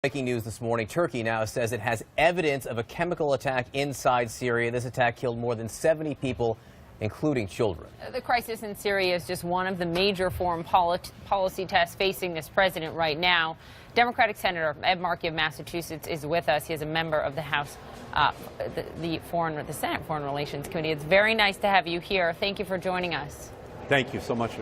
Breaking news this morning, Turkey now says it has evidence of a chemical attack inside Syria. This attack killed more than 70 people, including children. The crisis in Syria is just one of the major foreign policy tests facing this president right now. Democratic Senator Ed Markey of Massachusetts is with us. He is a member of the House, the Senate Foreign Relations Committee. It's very nice to have you here. Thank you for joining us. Thank you so much.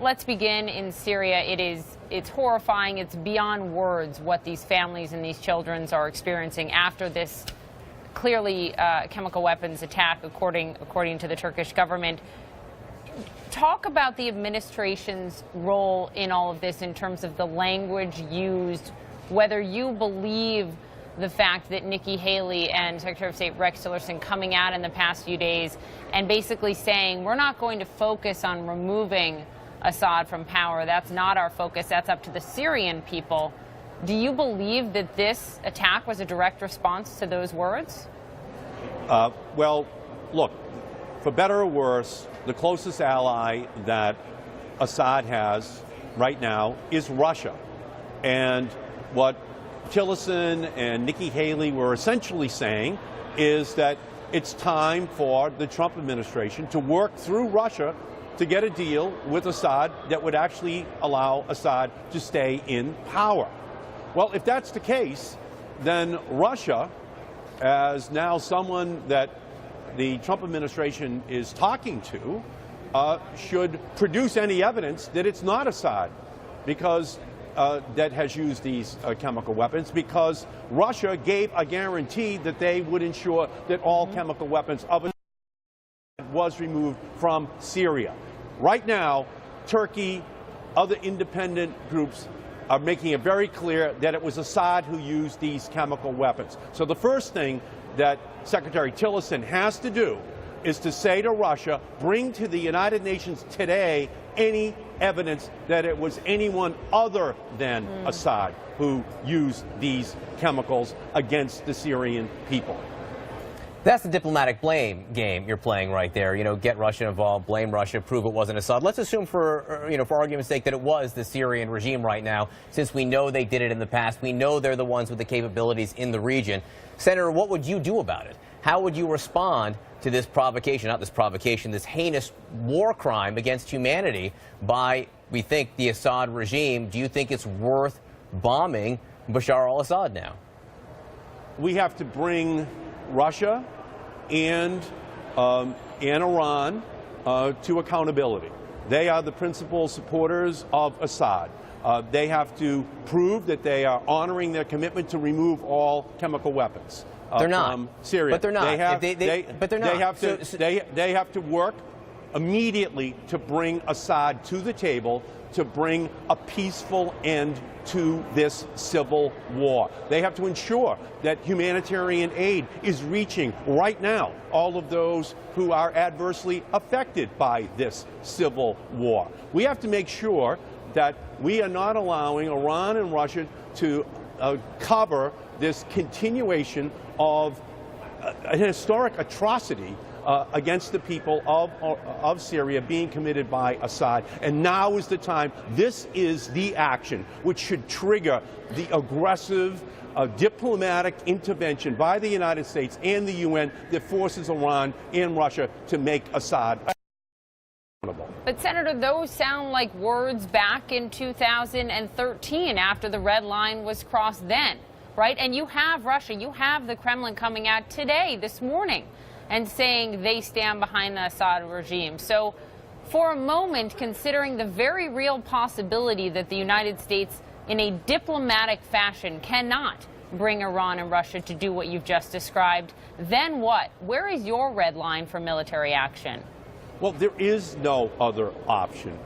Let's begin in Syria. It's horrifying. It's beyond words what these families and these children are experiencing after this clearly chemical weapons attack, according to the Turkish government. Talk about the administration's role in all of this in terms of the language used, whether you believe the fact that Nikki Haley and Secretary of State Rex Tillerson coming out in the past few days and basically saying we're not going to focus on removing Assad from power. That's not our focus. That's up to the Syrian people. Do you believe that this attack was a direct response to those words? Well, look, for better or worse, the closest ally that Assad has right now is Russia. And what Tillerson and Nikki Haley were essentially saying is that it's time for the Trump administration to work through Russia to get a deal with Assad that would actually allow Assad to stay in power. Well, if that's the case, then Russia, as now someone that the Trump administration is talking to, should produce any evidence that it's not Assad because that has used these chemical weapons, because Russia gave a guarantee that they would ensure that all chemical weapons of was removed from Syria. Right now, Turkey, other independent groups are making it very clear that it was Assad who used these chemical weapons. So the first thing that Secretary Tillerson has to do is to say to Russia, bring to the United Nations today any evidence that it was anyone other than Assad who used these chemicals against the Syrian people. That's the diplomatic blame game you're playing right there. You know, get Russia involved, blame Russia, prove it wasn't Assad. Let's assume for argument's sake that it was the Syrian regime right now, since we know they did it in the past. We know they're the ones with the capabilities in the region. Senator, what would you do about it? How would you respond to this provocation, not this provocation, this heinous war crime against humanity by, we think, the Assad regime? Do you think it's worth bombing Bashar al-Assad now? We have to bring Russia and Iran to accountability. They are the principal supporters of Assad. They have to prove that they are honoring their commitment to remove all chemical weapons. They're not. From Syria. But they're not. But they're not. They have to work immediately to bring Assad to the table, to bring a peaceful end to this civil war. They have to ensure that humanitarian aid is reaching right now all of those who are adversely affected by this civil war. We have to make sure that we are not allowing Iran and Russia to cover this continuation of an historic atrocity against the people of Syria being committed by Assad. And now is the time. This is the action which should trigger the aggressive diplomatic intervention by the United States and the UN that forces Iran and Russia to make Assad accountable. But, Senator, those sound like words back in 2013 after the red line was crossed then, right? And you have Russia, you have the Kremlin coming out today, this morning, and saying they stand behind the Assad regime. So for a moment, considering the very real possibility that the United States in a diplomatic fashion cannot bring Iran and Russia to do what you've just described, then what? Where is your red line for military action? Well, there is no other option.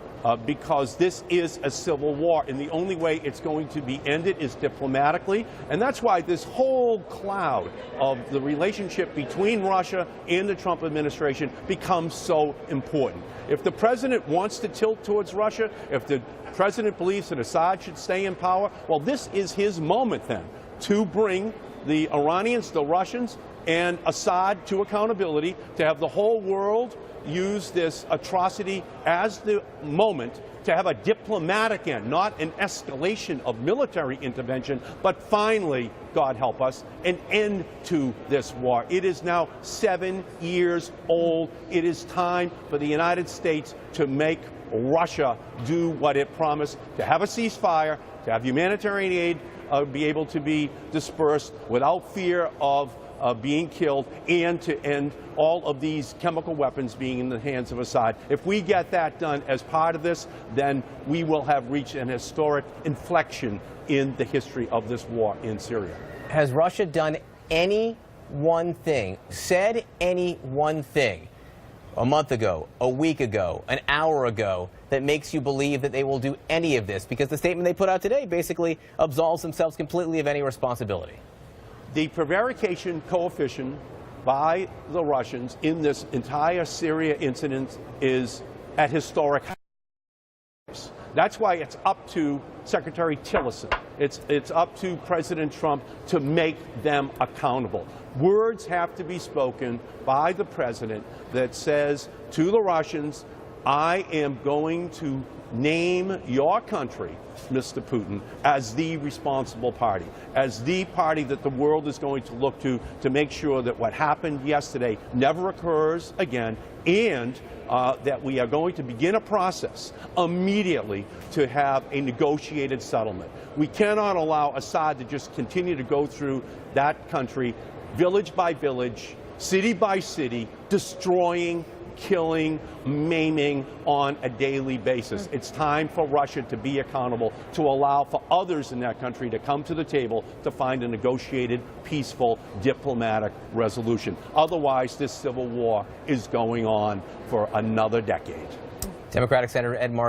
Because this is a civil war, and the only way it's going to be ended is diplomatically. And that's why this whole cloud of the relationship between Russia and the Trump administration becomes so important. If the president wants to tilt towards Russia, if the president believes that Assad should stay in power, well, this is his moment then to bring the Iranians, the Russians, and Assad to accountability, to have the whole world use this atrocity as the moment to have a diplomatic end, not an escalation of military intervention, but finally, God help us, an end to this war. It is now 7 years old. It is time for the United States to make Russia do what it promised, to have a ceasefire, to have humanitarian aid be able to be dispersed without fear of being killed, and to end all of these chemical weapons being in the hands of Assad. If we get that done as part of this, then we will have reached an historic inflection in the history of this war in Syria. Has Russia done any one thing, said any one thing, a month ago, a week ago, an hour ago, that makes you believe that they will do any of this? Because the statement they put out today basically absolves themselves completely of any responsibility. The prevarication coefficient by the Russians in this entire Syria incident is at historic highs. That's why it's up to Secretary Tillerson. It's up to President Trump to make them accountable. Words have to be spoken by the president that says to the Russians, I am going to name your country, Mr. Putin, as the responsible party, as the party that the world is going to look to make sure that what happened yesterday never occurs again, and that we are going to begin a process immediately to have a negotiated settlement. We cannot allow Assad to just continue to go through that country, village by village, city by city, destroying, killing, maiming on a daily basis. It's time for Russia to be accountable, to allow for others in that country to come to the table to find a negotiated, peaceful, diplomatic resolution. Otherwise, this civil war is going on for another decade. Democratic Senator Ed Markey.